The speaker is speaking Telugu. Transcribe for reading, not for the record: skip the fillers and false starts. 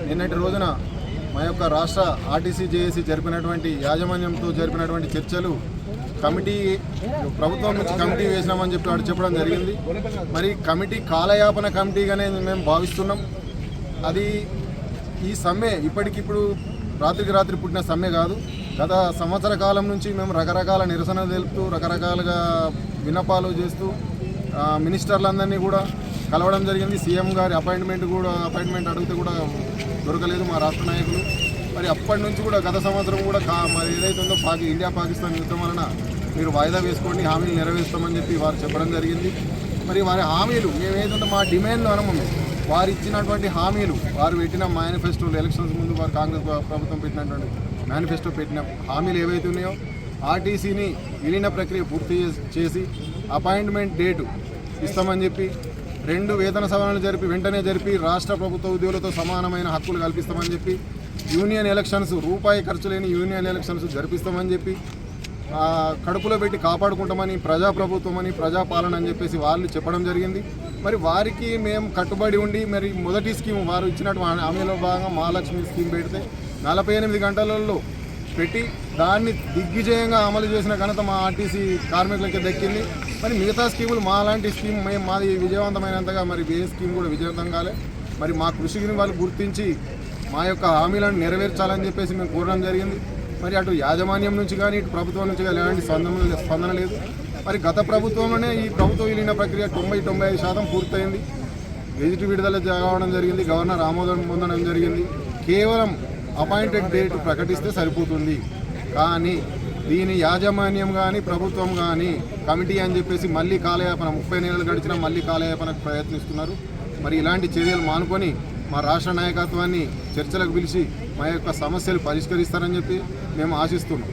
నిన్నటి రోజున మా యొక్క రాష్ట్ర ఆర్టీసీ జేఏసీ యాజమాన్యంతో జరిపినటువంటి చర్చలు కమిటీ ప్రభుత్వం నుంచి కమిటీ వేసినామని చెప్పి వాడు చెప్పడం జరిగింది. మరి కమిటీ కాలయాపన కమిటీగానే మేము భావిస్తున్నాం. అది ఈ సమ్మె ఇప్పటికిప్పుడు రాత్రికి రాత్రి పుట్టిన సమ్మె కాదు. గత సంవత్సర కాలం నుంచి మేము రకరకాల నిరసన తెలుపుతూ రకరకాలుగా విన్నపాలు చేస్తూ మినిస్టర్లందరినీ కూడా కలవడం జరిగింది. సీఎం గారి అపాయింట్మెంట్ అడిగితే కూడా దొరకలేదు మా రాష్ట్ర నాయకులు. మరి అప్పటి నుంచి కూడా గత సంవత్సరం కూడా మరి ఏదైతే ఉందో ఇండియా పాకిస్తాన్ యుద్ధం వలన మీరు వాయిదా వేసుకోండి, హామీలు నెరవేరుస్తామని చెప్పి వారు చెప్పడం జరిగింది. మరి వారి హామీలు మేమేదైతే మా డిమాండ్లు అనము వారు ఇచ్చినటువంటి హామీలు, వారు పెట్టిన మేనిఫెస్టోలు, ఎలక్షన్స్ ముందు వారు కాంగ్రెస్ ప్రభుత్వం పెట్టినటువంటి మేనిఫెస్టో పెట్టిన హామీలు ఏవైతే ఉన్నాయో ఆర్టీసీని విలీన ప్రక్రియ పూర్తి చేసి అపాయింట్మెంట్ డేటు ఇస్తామని చెప్పి 2 వేతన సవరణలు వెంటనే జరిపి రాష్ట్ర ప్రభుత్వ ఉద్యోగులతో సమానమైన హక్కులు కల్పిస్తామని చెప్పి యూనియన్ ఎలక్షన్స్ రూపాయి ఖర్చు లేని యూనియన్ ఎలక్షన్స్ జరిపిస్తామని చెప్పి కడుపులో పెట్టి కాపాడుకుంటామని ప్రజాప్రభుత్వం అని ప్రజాపాలన అని చెప్పేసి వాళ్ళు చెప్పడం జరిగింది. మరి వారికి మేము కట్టుబడి ఉండి మరి మొదటి స్కీమ్ వారు ఇచ్చినట్టు హామీలో భాగంగా మహాలక్ష్మి స్కీమ్ పెడితే 48 గంటలలో పెట్టి దాన్ని దిగ్విజయంగా అమలు చేసిన ఘనత మా ఆర్టీసీ కార్మికులకి దక్కింది. మరి మిగతా స్కీములు మాలాంటి స్కీమ్ మాది విజయవంతమైనంతగా మరి ఏ స్కీమ్ కూడా విజయవంతం కాలే. మరి మా కృషిని వాళ్ళు గుర్తించి మా యొక్క హామీలను నెరవేర్చాలని చెప్పేసి మేము కోరడం జరిగింది. మరి అటు యాజమాన్యం నుంచి కానీ ఇటు ప్రభుత్వం నుంచి కానీ ఎలాంటి స్పందన లేదు. మరి గత ప్రభుత్వంలోనే ఈ ప్రభుత్వ విలీన ప్రక్రియ 90-95% పూర్తయింది. గెజిట్ విడుదల కావడం జరిగింది, గవర్నర్ ఆమోదం పొందడం జరిగింది. కేవలం అపాయింటెడ్ డేట్ ప్రకటిస్తే సరిపోతుంది. కానీ దీని యాజమాన్యం కానీ ప్రభుత్వం కానీ కమిటీ అని చెప్పేసి మళ్ళీ కాలయాపన 30 నెలలు గడిచినా మళ్ళీ కాలయాపనకు ప్రయత్నిస్తున్నారు. మరి ఇలాంటి చర్యలు మానుకొని మా రాష్ట్ర నాయకత్వాన్ని చర్చలకు పిలిచి మా యొక్క సమస్యలు పరిష్కరిస్తారని చెప్పి మేము ఆశిస్తున్నాం.